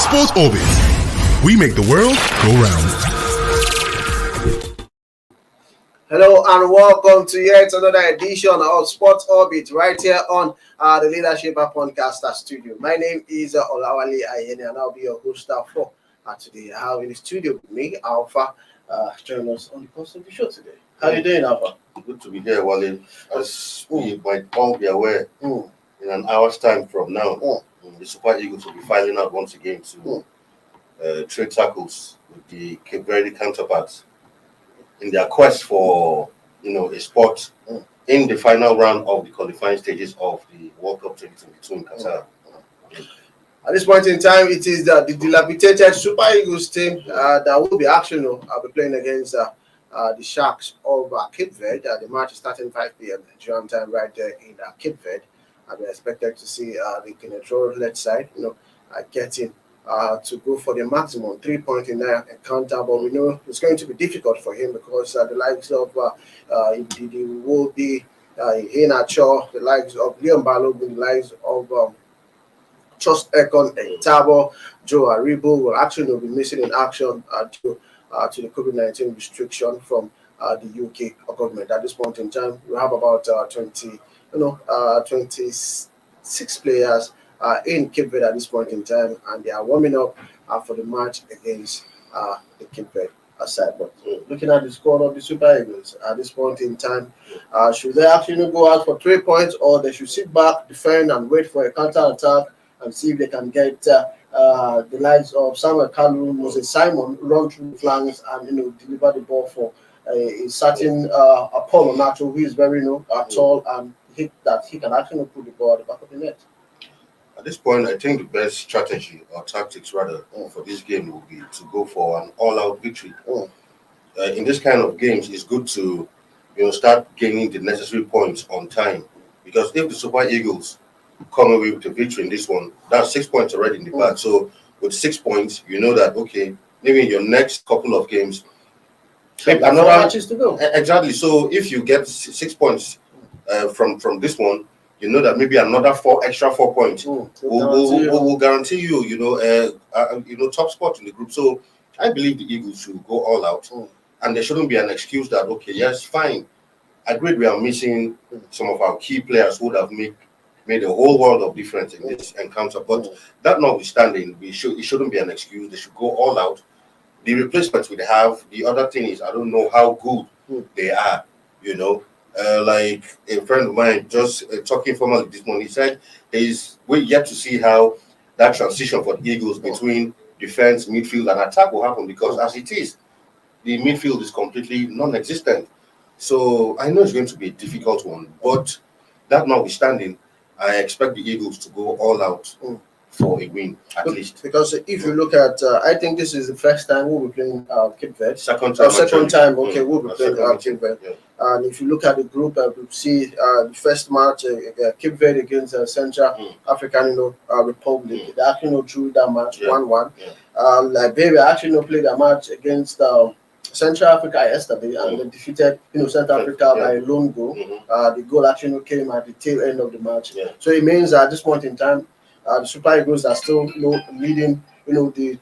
Sports Orbit. We make the world go round. Hello and welcome to yet another edition of Sports Orbit right here on the Leadership Podcaster Studio. My name is Olawale Ayeni and I'll be your host for today. I have in the studio with me Alpha joining us on the course of the show today. How are you doing, Alpha? Good to be here, Wale. As we might all be aware, in an hour's time from now, the Super Eagles will be filing out once again to trade tackles with the Cape Verde counterparts in their quest for a spot in the final round of the qualifying stages of the World Cup 2022 in Qatar. At this point in time, it is the dilapidated Super Eagles team that will be actually I'll be playing against the Sharks of Cape Verde. The match is starting 5 p.m. Nigerian time right there in Cape Verde. And we're expected to see the Kenetro-led side, getting to go for the maximum 3 point in their encounter. But we know it's going to be difficult for him because the likes of Ndidi will be Henacho, the likes of Leon Balogun, the likes of Trust Ekon and Tabo, Joe Aribo will actually be missing in action to the COVID-19 restriction from the UK government. At this point in time, we have about 26 players in Cape Verde at this point in time, and they are warming up for the match against the Cape Verde side. But looking at the squad of the Super Eagles at this point in time, should they actually go out for 3 points, or they should sit back, defend, and wait for a counter attack and see if they can get the likes of Samuel Kalu, Moses Simon run through the flanks and deliver the ball for a certain Paul Onato, who is very tall and that he can actually put the ball at the back of the net. At this point, I think the best strategy or tactics rather for this game will be to go for an all-out victory. In this kind of games, it's good to start gaining the necessary points on time, because if the Super Eagles come away with a victory in this one, that's 6 points already in the bag. So with 6 points, you know that maybe in your next couple of games, another matches to go. Exactly. So if you get 6 points from this one, you know that maybe another extra 4 points will guarantee you, top spot in the group. So I believe the Eagles should go all out, and there shouldn't be an excuse that yes, fine, agreed, we are missing some of our key players who would have made a whole world of difference in this encounter. But that notwithstanding, it shouldn't be an excuse. They should go all out. The replacements we have, the other thing is, I don't know how good they are, like a friend of mine just talking formally this morning, he said we're yet to see how that transition for the Eagles between defense, midfield, and attack will happen, because as it is, the midfield is completely non-existent. So I know it's going to be a difficult one, but that notwithstanding, I expect the Eagles to go all out for a win, at least. Because if you look at, I think this is the first time we'll be playing Cape Verde. Second time, we'll be playing Cape Verde. Yeah. And if you look at the group, we see the first match, Cape Verde against Central African Republic. They actually drew that match 1-1. Yeah. Liberia actually played a match against Central Africa yesterday, and they defeated Central Africa by a lone goal. The goal actually came at the tail end of the match. Yeah. So it means that at this point in time, the Super Eagles are still leading the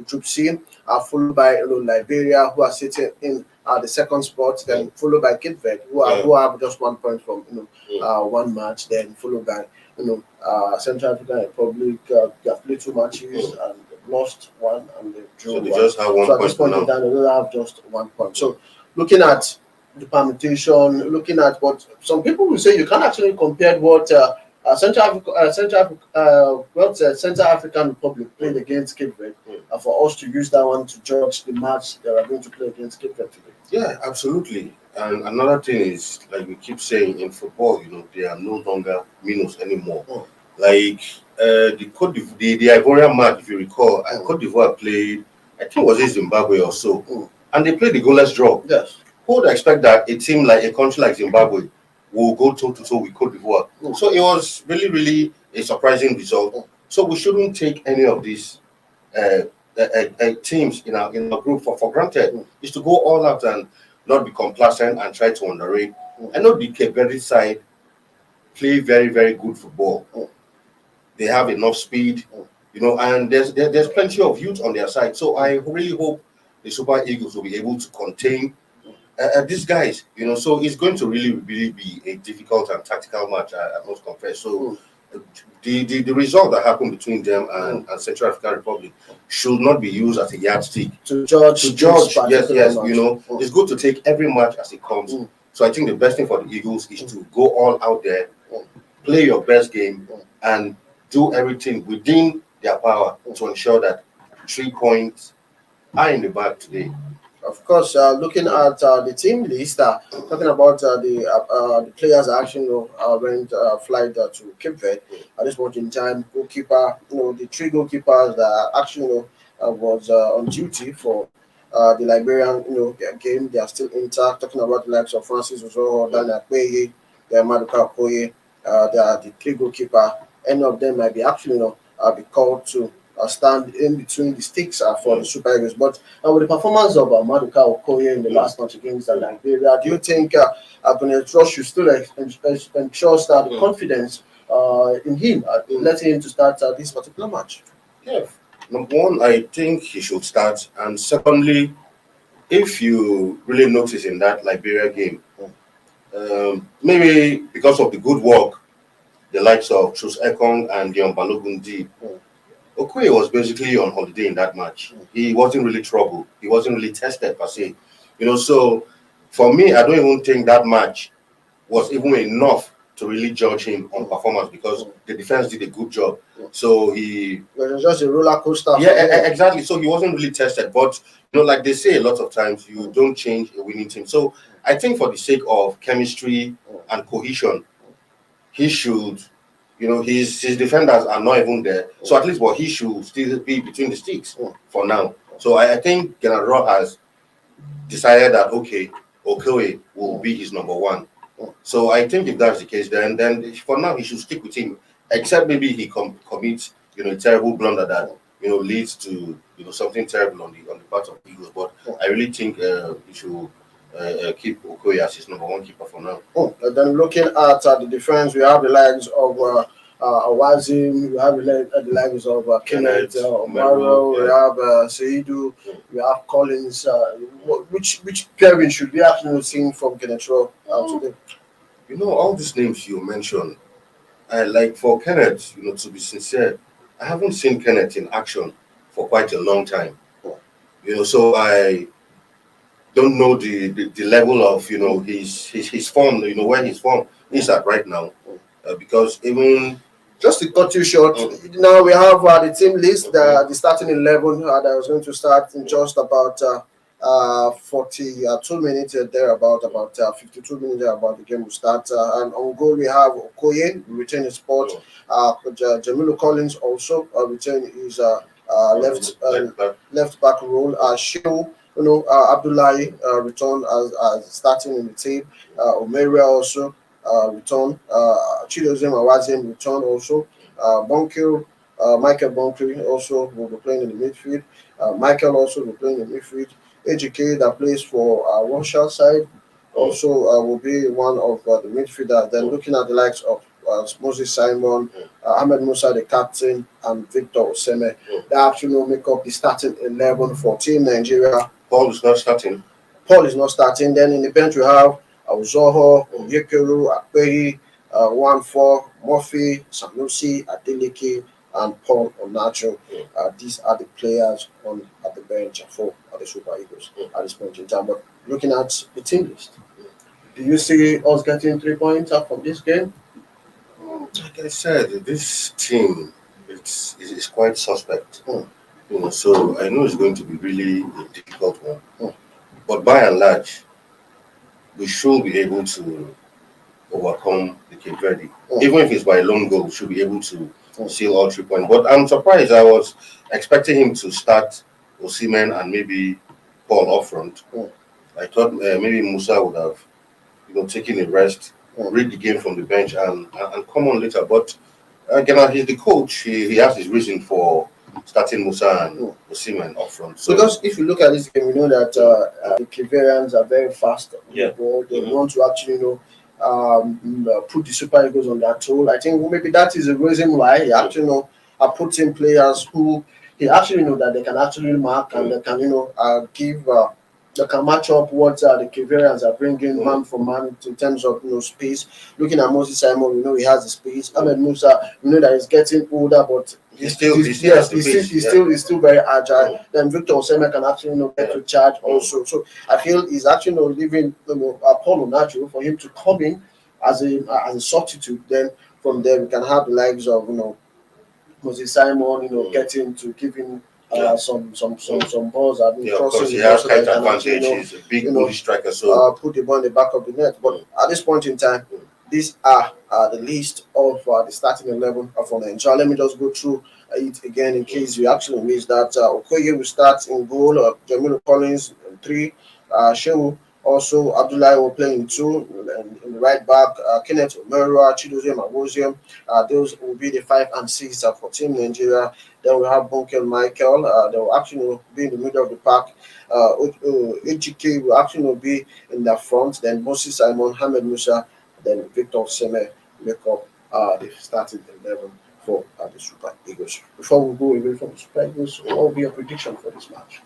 Group C, followed by Liberia, who are sitting in the second spot, then followed by Cape Verde, who have just 1 point from one match, then followed by Central African Republic. They have played 2 matches and lost 1 and they drew 1. They just have 1 point. So at this point in time, they don't have just 1 point. So looking at the permutation, looking at what some people will say, you can't actually compare what Central African Republic played against Cape Verde, for us to use that one to judge the match they are going to play against Cape Verde today. Yeah, absolutely. And another thing is, like we keep saying in football, they are no longer minnows anymore. Like the Ivorian match, if you recall, Cote d'Ivoire played, I think was it Zimbabwe or so, and they played the goalless draw. Yes. Who would expect that a team like a country like Zimbabwe will go toe-to-toe with Cote d'Ivoire? So it was really, really a surprising result. So we shouldn't take any of these teams in our group for granted. Is to go all out and not be complacent and try to underrate. I know the Cape Verde side play very, very good football. They have enough speed. you know, and there's plenty of youth on their side. So I really hope the Super Eagles will be able to contain these guys, you know. So it's going to really be a difficult and tactical match, I must confess. So the result that happened between them and Central African Republic should not be used as a yardstick to judge. Yes, you know, it's good to take every match as it comes. So I think the best thing for the Eagles is to go all out there, play your best game, and do everything within their power to ensure that 3 points are in the bag today. Of course, looking at the team list, talking about the players that actually went flight to Cape Verde at this point in time. Goalkeeper, the 3 goalkeepers that actually was on duty for the Liberian game, they are still intact. Talking about the likes of Francis Ozoho, Daniel Akpeye, Maduka Okoye, they are the 3 goalkeeper. Any of them might be actually be called to stand in between the sticks for the Super Eagles. But with the performance of Maduka Okoye in the last match against Liberia, do you think Benetros should still ensure the confidence in him, letting him to start this particular match? Yeah. Number one, I think he should start. And secondly, if you really notice in that Liberia game, maybe because of the good work the likes of Chus Ekong and Dion Balogun did, Okoye was basically on holiday in that match. He wasn't really troubled. He wasn't really tested per se. You know, so for me, I don't even think that match was even enough to really judge him on performance, because the defense did a good job. So it was just a roller coaster. Yeah, exactly. So he wasn't really tested. But like they say a lot of times, you don't change a winning team. So I think for the sake of chemistry and cohesion, he should. His defenders are not even there. So at least he should still be between the sticks for now. So I think General has decided that, okay, Okoye will be his number 1. So I think if that's the case, then for now he should stick with him, except maybe he commits, a terrible blunder that, leads to, something terrible on the part of the Eagles. But I really think he should keep Okoye as his number 1 keeper for now. And then looking at the defense, we have the likes of Awazim, we have the likes of Kenneth, Omaro, we have Seidu, we have Collins. Which pairing should we actually see from Kenneth today? All these names you mentioned, like for Kenneth, to be sincere, I haven't seen Kenneth in action for quite a long time. So I don't know the level of his form, where his form is at right now, because even just to cut you short, now we have the team list, the starting 11 that was going to start in just about 42 minutes thereabout, about 52 minutes thereabout. The game will start, and on goal we have Okoye retain his spot. Jamilo Collins also retain his left back role. Shehu Abdullahi return as starting in the team. Omeria also return. Chidozim Awazim return also. Michael Bonkiri also will be playing in the midfield. Michael also will be playing in the midfield. AJK that plays for Russia side also will be one of the midfielders. Then looking at the likes of Moses Simon, Ahmed Musa, the captain, and Victor Oseme, they actually will make up the starting 11 for Team Nigeria. Paul is not starting. Then in the bench we have Uzoho, Onyekeru, Akpeyi, 1-4, Murphy, Sanusi, Adeleke, and Paul Onacho. These are the players at the bench for the Super Eagles at this point in time. But looking at the team list, do you see us getting 3 points up from this game? Like I said, this team is quite suspect. So I know it's going to be really a difficult one. But by and large, we should be able to overcome the Cape Verde. Even if it's by a lone goal, we should be able to seal all 3 points. But I'm surprised. I was expecting him to start Osimhen and maybe Paul up front. I thought maybe Musa would have taken a rest, read the game from the bench and come on later. But again, he's the coach. He has his reason for starting Musa and Osimhen up front. So, because if you look at this game, we know that the Caverians are very fast. They want to actually put the Super Eagles on their toll. I think maybe that is the reason why he actually put in players who he actually know that they can actually mark and they can give. They can match up what the Cape Verdeans are bringing man for man in terms of space. Looking at Moses Simon, he has the space. Ahmed Musa, that he's getting older, but he's still very agile. Then Victor Osimhen can actually get to charge also. So I feel he's actually leaving Paulo Nacho for him to come in as a substitute. Then from there we can have the likes of Moses Simon, getting to giving some balls. Of course, he has height advantage. He's a big bully striker, so put the ball in the back of the net. But at this point in time, these are the list of the starting 11 for Nigeria. Let me just go through it again in case you actually missed that. Okoye will start in goal. Jamilu Collins 3. Shehu also Abdullahi will play in 2. And in the right back, Kenneth Omerua, Chidozie Mawoziem. Those will be the 5 and 6 for Team Nigeria. Then we have Bonkel Michael. They will actually be in the middle of the pack. Ejike will actually be in the front. Then Moses Simon, Ahmed Musa, then Victor Osimhen make up the starting 11 for the Super Eagles. Before we go away from the Super Eagles, what will be your prediction for this match?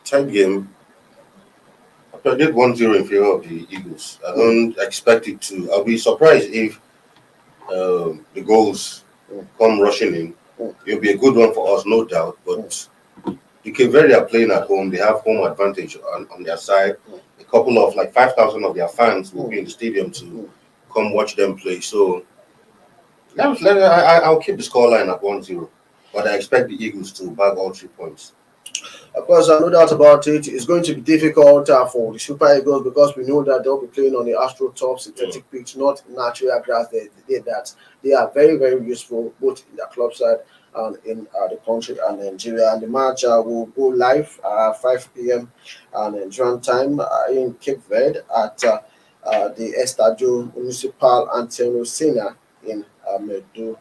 Tight game. I predict 1-0 in favor of the Eagles. I don't expect it to. I'll be surprised if the goals come rushing in. It'll be a good one for us, no doubt. But the Cape Verde are playing at home. They have home advantage on their side. A couple of 5,000 of their fans will be in the stadium to come watch them play. So I'll keep the scoreline at 1-0. But I expect the Eagles to bag all 3 points. Of course, no doubt about it. It's going to be difficult for the Super Eagles because we know that they'll be playing on the AstroTurf synthetic pitch, not natural grass. They are very, very useful both in their club side and in the country and Nigeria. And the match will go live 5 p.m. Nigerian time in Cape Verde at the Estadio Municipal Antonio Senna in Mindelo.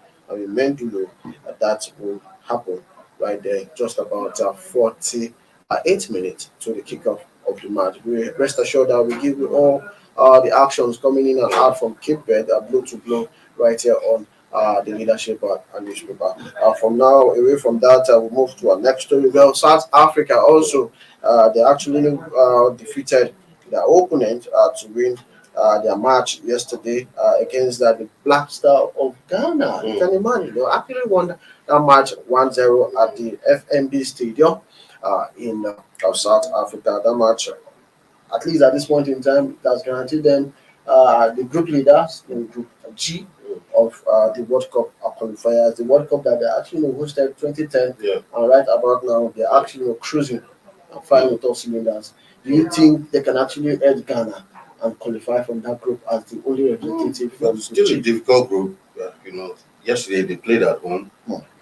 That will happen right there, just about 48 minutes to the kickoff of the match. We rest assured that we give you all the actions coming in and out from Cape Verde, blow to blow, right here on the leadership and newspaper. From now, away from that, we'll move to our next story. Well, South Africa also, they actually defeated their opponent to win their match yesterday against the Black Star of Ghana. You can imagine, they actually won that match 1-0 at the FNB Stadium in South Africa. That match, at least at this point in time, has guaranteed them the group leaders in Group G of the World Cup qualifiers. The World Cup that they actually hosted 2010, and right about now, they're actually cruising and firing with all cylinders. Do you think they can actually edge Ghana and qualify from that group as the only representative from still a difficult group? Yesterday they played at home.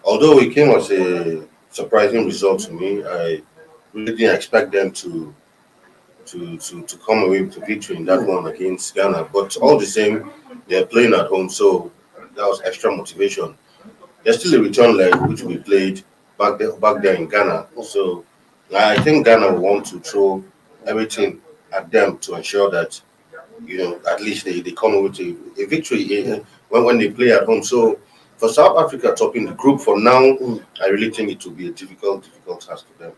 Although it came as a surprising result to me, I really didn't expect them to come away with a victory in that one against Ghana. But all the same, they're playing at home, so that was extra motivation. There's still a return leg which we played back there in Ghana. So I think Ghana will want to throw everything at them to ensure that at least they come away with a victory when they play at home. So for South Africa topping the group for now, I really think it will be a difficult task for them.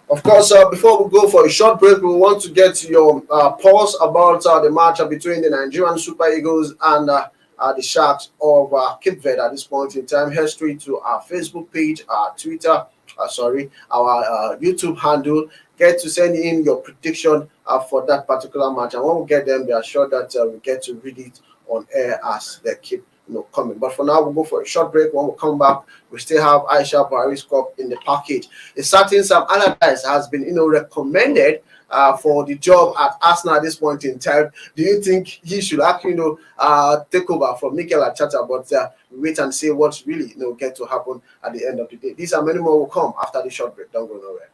Of course, before we go for a short break, we want to get your pulse about the match between the Nigerian Super Eagles and the Sharks of Cape Verde at this point in time. Head straight to our Facebook page, our Twitter, our YouTube handle. Get to send in your prediction for that particular match. And when we get them, we are sure that we get to read it on air as they keep coming. But for now, we'll go for a short break. When we come back, we still have Aisha Buhari's Cup in the package. A certain Sam Allardyce has been recommended for the job at Arsenal at this point in time. Do you think he should actually take over from Mikel Arteta? But wait and see what's really get to happen at the end of the day. These and many more will come after the short break. Don't go nowhere.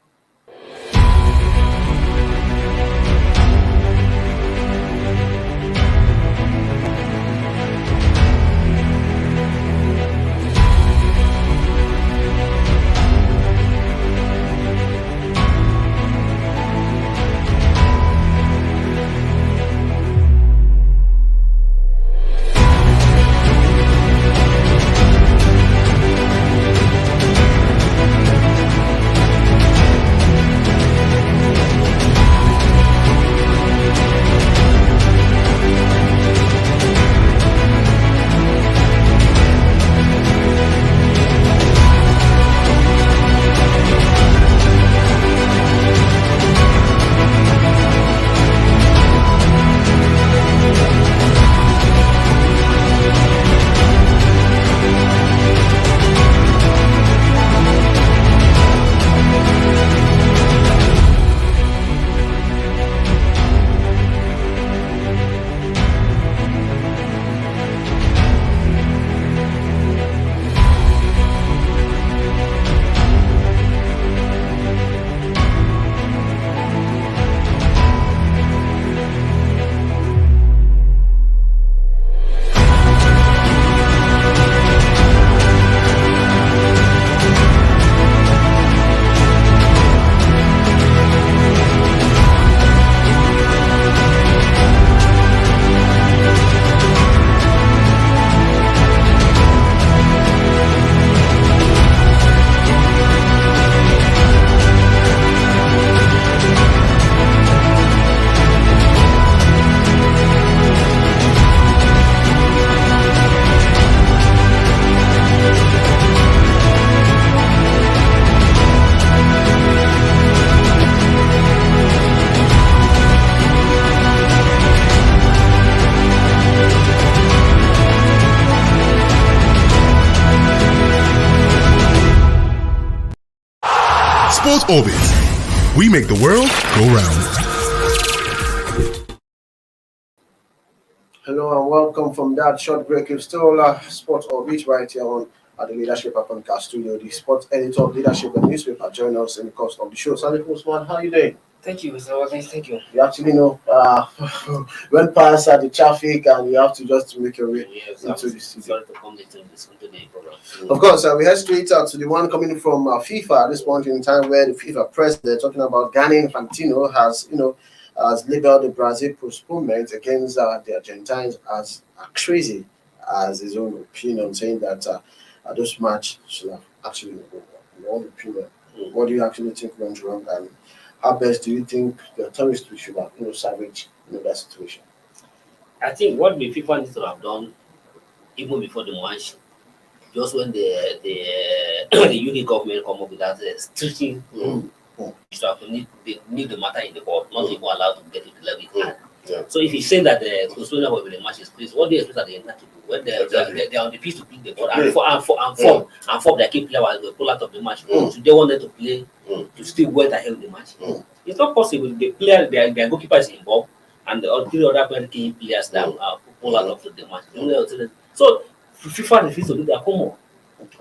Sports Orbit. We make the world go round. Hello and welcome from that short break. It's still Sports Orbit right here on at the Leadership Podcast Studio. The sports editor of Leadership and Newspaper join us in the course of the show. Salif Usman, how are you doing? Thank you, Mr. Watkins. Thank you. You actually know went past the traffic and you have to just make your way into the studio. Sorry to come into the program. Of course, we head straight out to the one coming from FIFA at this point in time, where the FIFA president talking about Ghana Infantino has labeled the Brazil postponement against the Argentines as crazy, as his own opinion, saying that this match should have actually gone wrong. Your own opinion. What do you actually think went wrong, and how best do you think the authorities should have salvaged that situation? I think what the FIFA needs to have done even before the match, just when the UK government come up with that strict they need the matter in the court, not even allowed to get to the level it can. So if he's saying that the postponement of the match is please, what do you expect that they have to do when they're on the pitch to pick the ball and form their key player will pull out of the match? So they want them to play to still wait ahead of the match. It's not possible. The player, their goalkeeper is involved, and the three other key players that pull out of the match. So FIFA refused to do their homework.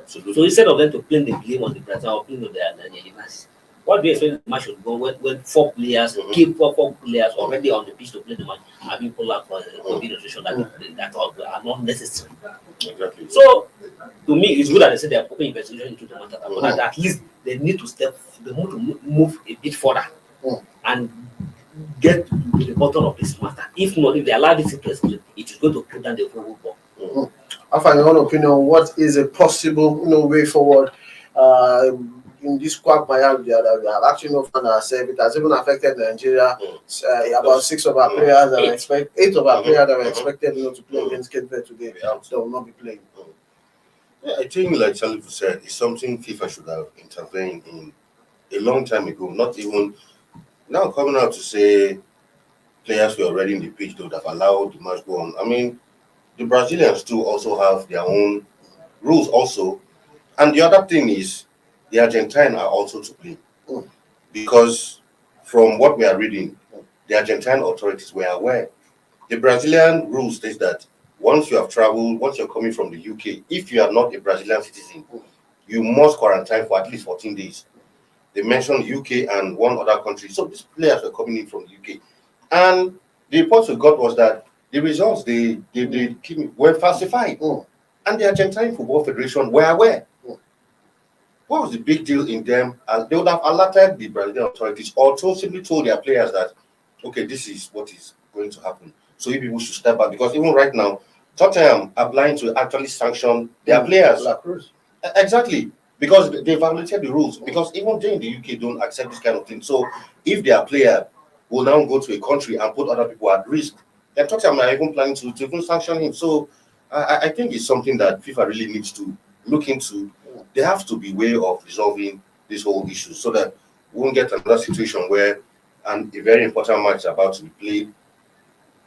So instead of them to play the blame on the Brazil or playing on the United, what do you expect the match should go when four players, four players already on the pitch to play the match have been pulled out for COVID restriction that are not necessary? Exactly. So to me, it's good that they say they are putting investigation into the matter, but at least they need to move a bit further and get to the bottom of this matter. If not, if they allow this to escalate, it is going to put down the whole football. I find your own opinion, what is a possible way forward in this quagmire that we have actually ourselves? It has even affected Nigeria. About 6 of our players that 8 of our players that were expected to play against Cape Verde today, they will not be playing. Yeah, I think, like Salif said, it's something FIFA should have intervened in a long time ago. Not even now coming out to say players were already in the pitch, they would have allowed the match go on. I mean, the Brazilians too also have their own rules also. And the other thing is, the Argentine are also to blame. Because from what we are reading, the Argentine authorities were aware. The Brazilian rule states that once you have traveled, once you're coming from the UK, if you are not a Brazilian citizen, you must quarantine for at least 14 days. They mentioned UK and one other country. So these players were coming in from the UK. And the reports we got was that the results they were falsified. And the Argentine Football Federation were aware. What was the big deal in them? As they would have alerted the Brazilian authorities or simply told their players that, okay, this is what is going to happen. So you people should step back, because even right now, Tottenham are blind to actually sanction their players. Exactly, because they violated the rules. Because even they in the UK don't accept this kind of thing. So if their player will now go to a country and put other people at risk, then Tottenham are even planning to even sanction him. So I think it's something that FIFA really needs to look into. They have to be aware of resolving this whole issue so that we won't get another situation where a very important match is about to be played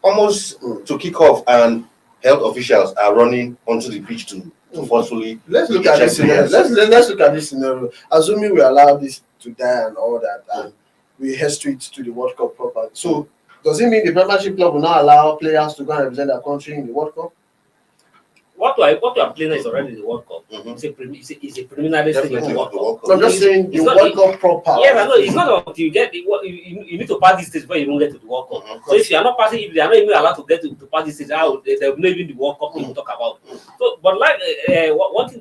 almost to kick off and health officials are running onto the pitch to forcefully. Let's look at this scenario. Let's look at this scenario. Assuming we allow this to die and all that, and we head straight to the World Cup proper. So does it mean the Premiership club will not allow players to go and represent their country in the World Cup? What you are playing is already the World Cup. It's a preliminary stage of the World Cup. So I'm just saying the World Cup proper. Yes, I know. It's not until you get you need to pass this stage before you even get to the World Cup. So if you are not passing, if they are not even allowed to get to pass this stage, there will not even the World Cup to talk about. So, but like one thing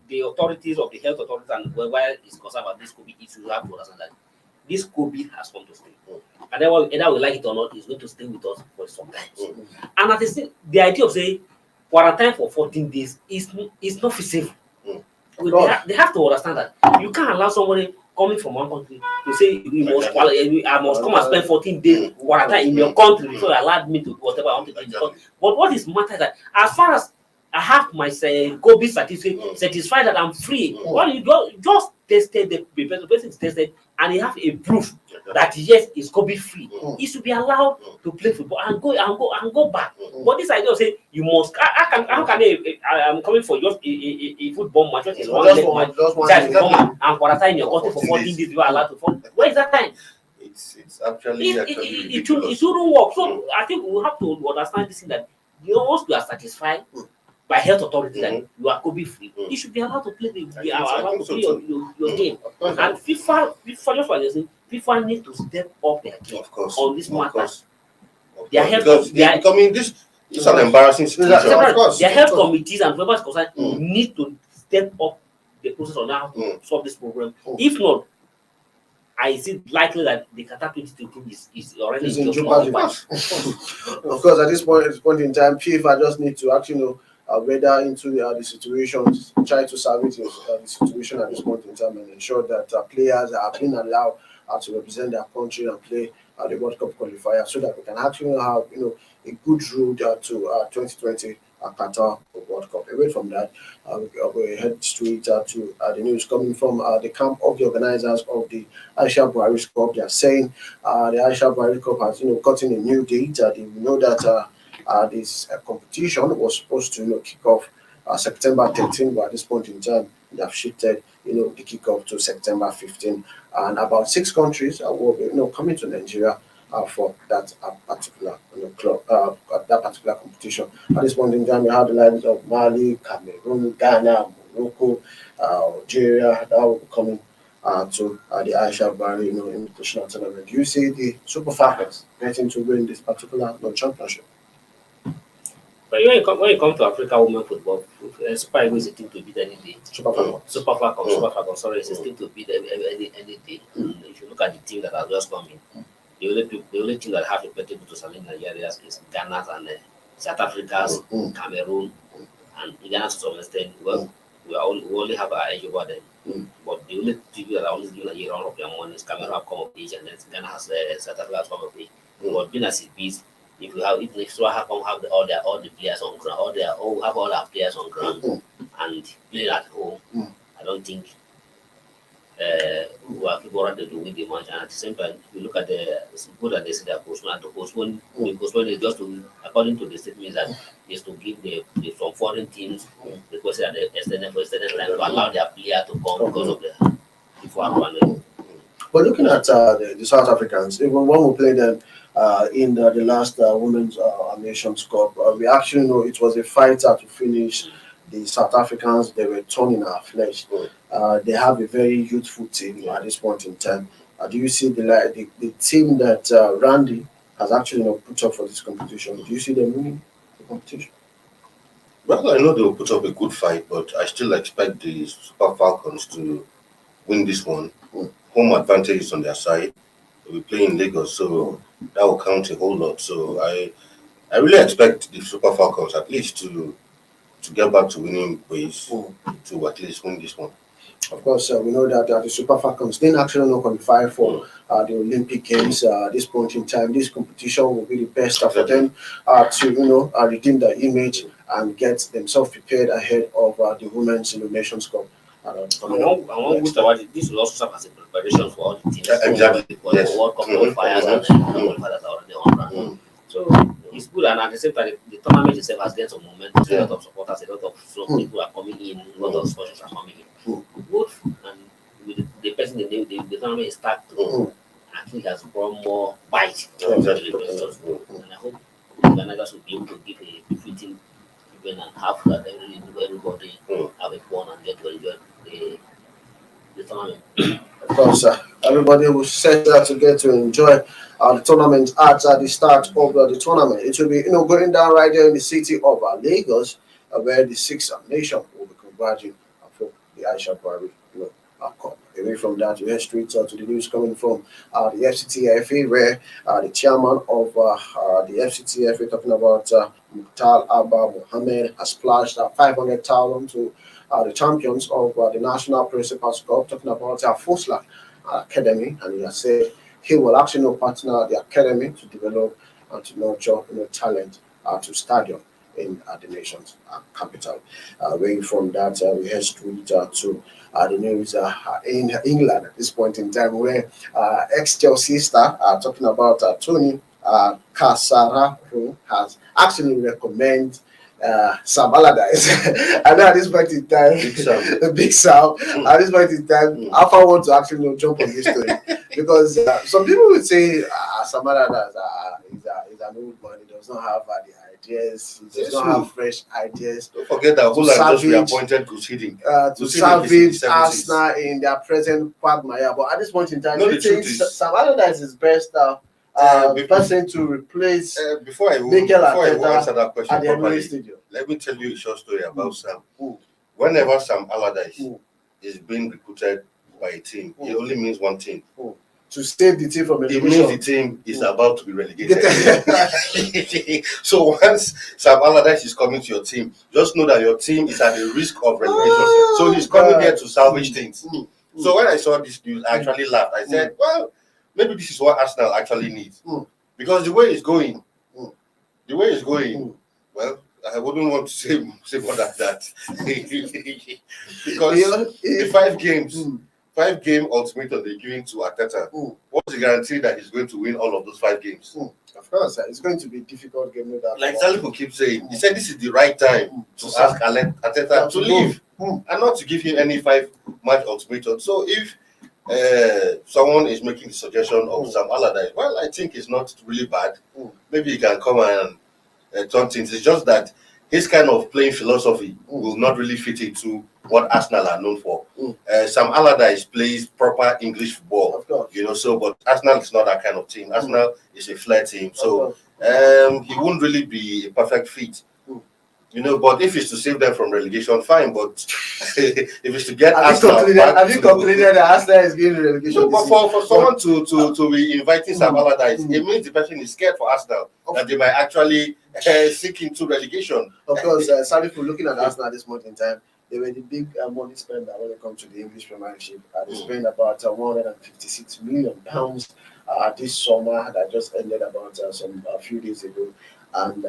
the authorities of the health authorities and whoever is concerned about this COVID issue have to understand that this COVID has come to stay. And then whether we like it or not, it's going to stay with us for some time. And at the idea of saying quarantine for 14 days is not feasible. They have to understand that you can't allow somebody coming from one country to say I must come and spend 14 days quarantine in your country before you allow me to do whatever I want to do in the country. But what is matter is that as far as I have my COVID certificate certified that I'm free, well, you just tested the person is tested and he have a proof that yes, is COVID free, he should be allowed to play football and go back. But this idea of say you must, how can I'm coming for just a football match, just one leg match, and quarantine in your country for 14 days, you are allowed to fall. Where is that time? It's actually it shouldn't work. So I think we have to understand this thing that once you are satisfied by health authorities that you are COVID free, you should be allowed to play your game. And FIFA needs to step up their game on this matter. Their health, these are embarrassing situations. Their health committees and whoever is concerned need to step up the process on how to solve this problem. If not, I see likely that the Qatar 2022 is already in jeopardy. Of course, at this point in time, FIFA just need to actually weather into the situations, try to salvage the situation at this point in time, and ensure that players are being allowed to represent their country and play the World Cup Qualifier, so that we can actually have a good road to 2020 Qatar World Cup. Away from that, we head straight to the news coming from the camp of the organizers of the Aisha Buhari Cup. They are saying the Aisha Buhari Cup has gotten a new date. They know that this competition was supposed to kick off September 13, but at this point in time they have shifted the kickoff to September 15, and about 6 countries will be coming to Nigeria for that particular club, that particular competition. At this point in time, we have the lines of Mali, Cameroon, Ghana, Morocco, Algeria that will be coming to the Aisha Buhari Invitational Tournament. Do you see the Super Falcons getting to win this particular championship? But when you come to Africa women football, Super Eagles is a team to beat any day. Super Falcons, sorry, it's a team to beat any day. If you look at the team that has just come in, the only team that have a better to challenge Nigeria is Ghana and South Africa's Cameroon, and Ghana to some extent. Well, we only have our edge over them. But the only team that are always given a year round of their money is Cameroon have come of age, and then Ghana has South Africa has come of age. But being as it is, if Nigeria have all the players on ground, have all our players on ground and play at home, I don't think we are people ready to win the match. And at the same time, if you look at the good that they say they are postponed is just to, according to the statement, that is to give the from foreign teams requested that they extended line to allow their player to come because of the foreign. But looking at the South Africans, even when we played them in the last Women's Nations Cup, we actually know it was a fight to finish. The South Africans, they were torn in our flesh. They have a very youthful team at this point in time. Do you see the team that Randy has actually put up for this competition? Do you see them winning the competition? Well, I know they will put up a good fight, but I still expect the Super Falcons to win this one. Home advantage is on their side. They'll be playing in Lagos, so that will count a whole lot. So I really expect the Super Falcons at least to get back to winning ways, to at least win this one. Of course, we know that the Super Falcons didn't actually qualify for the Olympic Games at this point in time. This competition will be the best for them to redeem their image and get themselves prepared ahead of the Women's Nations Cup. This will also serve as a preparation for all the teams. Exactly. For the World Cup qualifiers and qualifiers that are already on. So it's good, and at the same time, the tournament itself has gained some momentum. A lot of supporters, a lot of people are coming in, a lot of sponsors are coming in. Both, and with the person the tournament is started to actually has brought more bite to the investors. And I hope the organizers will be able to give a befitting event and have that everybody have a fun and get to enjoy the tournament. Of course, everybody will set out to get to enjoy the tournament at the start of the tournament. It will be going down right there in the city of Lagos, where the 6 nations will be converging for the Aisha Buhari Cup. Away from that, we head straight to the news coming from the FCTFA, where the chairman of the FCTFA, talking about Mukhtar Abba Mohammed, has pledged 500,000 to the champions of the National Principals Cup, talking about Fosla Academy, and he has said he will actually partner the academy to develop and to nurture talent to stadium. in the nation's capital. Away from that, we head straight to the news in England at this point in time, where ex-Chelsea star talking about Tony Casararo has actually recommended Sam Allardyce. And at this point in time, Big Sam, at this point in time, Alpha want to actually jump on this story because some people would say Sam Allardyce is an old man. He does not have the ideas. He does not have fresh ideas. Don't forget that Holland just reappointed proceeding to salvage Arsenal in their present quagmire. But at this point in time, I think Sam Allardyce is best person to replace before I answer that question properly, let me tell you a short story about Sam. Whenever Sam Allardyce is being recruited by a team, it only means one thing. To save the team from relegation. It means the team is about to be relegated. So once Sam Allardyce is coming to your team, just know that your team is at the risk of relegation. So he's coming there to salvage things. So when I saw this news, I actually laughed. I said, well, maybe this is what Arsenal actually needs. Because the way it's going, well, I wouldn't want to say more than that. Because the 5-game ultimatum they're giving to Arteta, what's the guarantee that he's going to win all of those 5 games? Of course, it's going to be a difficult game. Like Salifu keeps saying, he said this is the right time to ask Arteta to leave and not to give him any 5-match ultimatum. So if someone is making the suggestion of Sam Allardyce, well, I think it's not really bad. Maybe he can come and turn things. It's just that his kind of playing philosophy will not really fit into what Arsenal are known for. Sam Allardyce plays proper English football, so but Arsenal is not that kind of team. Arsenal is a flair team, so he wouldn't really be a perfect fit. But if it's to save them from relegation, fine. But if it's to get Arsenal have you concluded that Arsenal is getting relegation? No, but for someone to be inviting Sam Allardyce, it means the person is scared for Arsenal that they might actually seek into relegation. Of course, Salifu looking at Arsenal at this moment in time, they were the big money spender when it comes to the English Premiership. They spent about £156 million this summer that just ended about a few days ago. And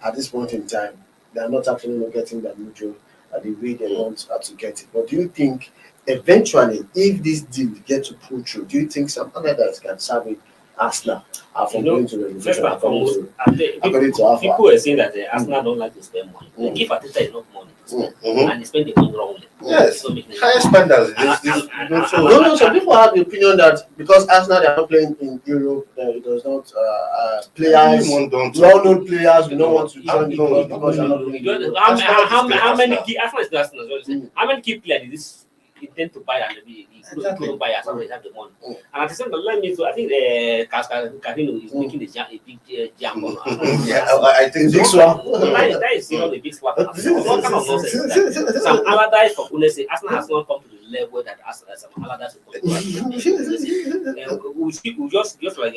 at this point in time, they are not actually getting the mutual the way they want to get it. But do you think eventually, if this deal gets to pull through, do you think some others can salvage Arsenal from going to relegation? According to Alpha, people are saying that Arsenal don't like to spend money. They give Arteta enough money to spend, and they spend the money wrongly. Yes, higher spenders. No. Some people have the opinion that because Arsenal they are not playing in Europe, it does not players, well-known players, do not want to join because they are not playing. How many key Arsenal? How many key players did this intend to buy and he couldn't buy as long as he have the money? And at the same time, I think Cascarino is making a big jump on. I think big swap. That is a big swap. What kind of nonsense is that? Some Allardyce, for goodness sake, Arsenal has not come to the level that some Allardyce we just like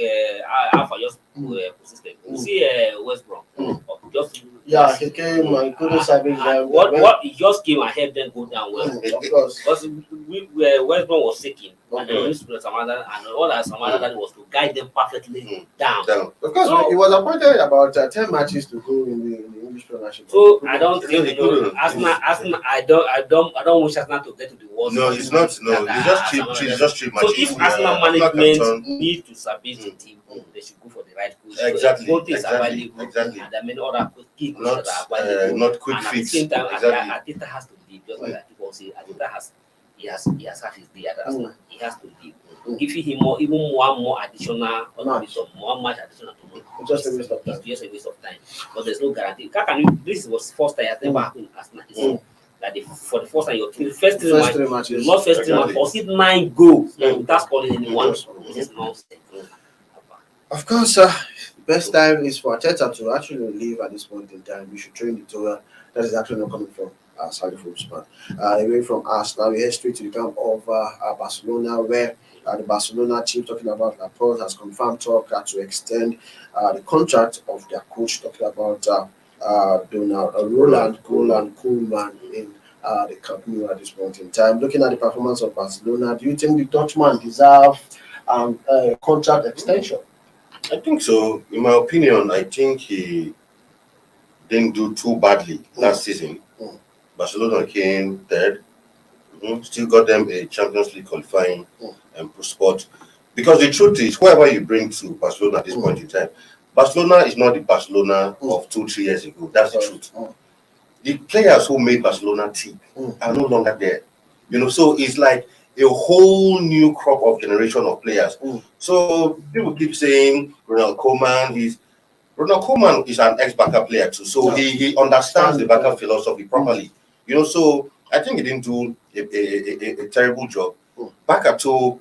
Alpha just persisted. We see West Brom. He came and couldn't salvage them. What he just came and helped them go down well. Of course. Because West Brom was sinking, and all that some other was to guide them perfectly down. Of course, he was appointed about 10 matches to go in the English Premiership. So I don't think Arsenal. I don't wish Arsenal to get to the worst. No, it's not. No, it's just cheap matches. So if Arsenal management need to salvage the team, they should go for the right coach. Exactly. Both things are valuable, and there are many other key coaches that are valuable. Not quick fix. At the same time, Arteta has to leave. Just like people say, Arteta has had his day at Arsenal. He has to leave. Give him even more additional, more match additional to money. It's just a waste of time. It's just a waste of time. But there's no guarantee. This was first time it never happened at Arsenal. That for the first time, your first three matches, not first 3 matches, concede 9 goals without scoring anyone. This is nonsense. Of course, best time is for Arteta to actually leave at this point in time. We should train the Torah. That is actually not coming from Saudi football. Away from Arsenal, we head straight to the camp of Barcelona, where the Barcelona chief talking about Laporta has confirmed talk to extend the contract of their coach, talking about Roland Koeman in the Camp Nou at this point in time. Looking at the performance of Barcelona, do you think the Dutchman deserves a contract extension? I think so. In my opinion, I think he didn't do too badly last season. Barcelona came third. Still got them a Champions League qualifying spot. Because the truth is, whoever you bring to Barcelona at this point in time, Barcelona is not the Barcelona of 2-3 years ago. That's the truth. The players who made Barcelona tick are no longer there. So it's like a whole new crop of generation of players. So people keep saying Ronald Koeman. Ronald Koeman is an ex-Barca player too, so he understands the Barca philosophy properly. So I think he didn't do a terrible job. Barca too,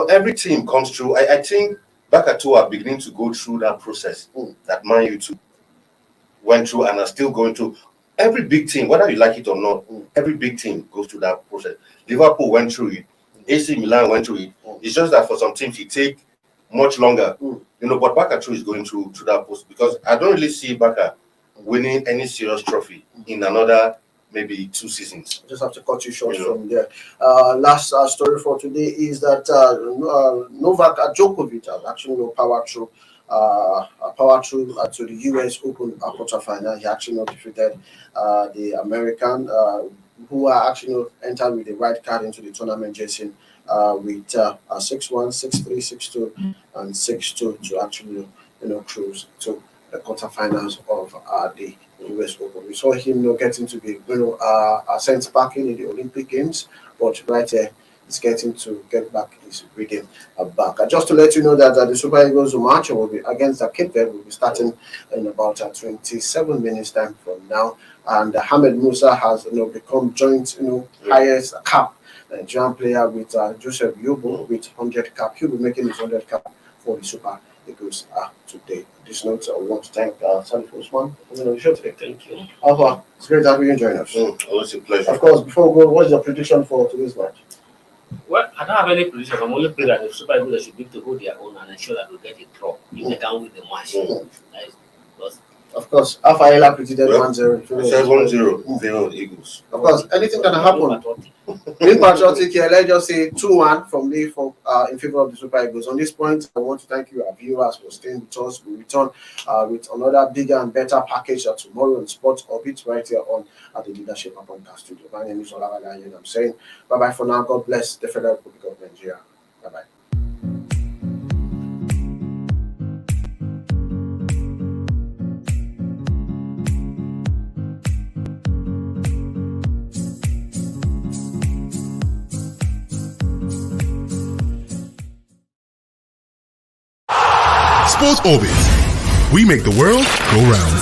every team comes through. I think Barca too are beginning to go through that process that Man U too went through and are still going through. Every big team, whether you like it or not, every big team goes through that process. Liverpool went through it. AC Milan went through it. It's just that for some teams it takes much longer. But Barca too is going through that process, because I don't really see Barca winning any serious trophy in another maybe 2 seasons. Just have to cut you short from there. Last story for today is that Novak Djokovic has actually powered through to the US Open quarterfinal. He actually defeated the American, who are actually entered with a white card into the tournament, Jenson, with 6-1, 6-3, 6-2, and 6-2 to actually cruise to the quarterfinals of the US Open. We saw him getting to be sent back in the Olympic Games, but right here he's getting to get back his rhythm back. Just to let you know that the Super Eagles match will be against the Cape Verde, will be starting in about 27 minutes time from now. And Hamed Musa has become joint highest cap Nigerian player with Joseph Yobo with 100 cap. He'll be making his 100 cap for the Super Eagles today. This note, I want to thank Salif Osman for being on the show today. Thank you. Alpha, it's great having you join us. Always a pleasure. Of course, before we go, what's your prediction for today's match? Well, I don't have any predictions. I'm only praying that the Super Eagles should be able to hold their own and ensure that we get a draw if they can win the match. Of course, Alpha Ela predicted 1-0. 7-0 Eagles. Of course, anything can happen. Being patriotic here, let's just say 2-1 from me in favor of the Super Eagles. On this point, I want to thank you, our viewers, for staying with us. We return with another bigger and better package tomorrow on Sports Orbit right here on the Leadership Podcast Studio. My name is Olawale, and I'm saying bye-bye for now. God bless the Federal Republic of Nigeria. Bye-bye. Sports Orbit. We make the world go round.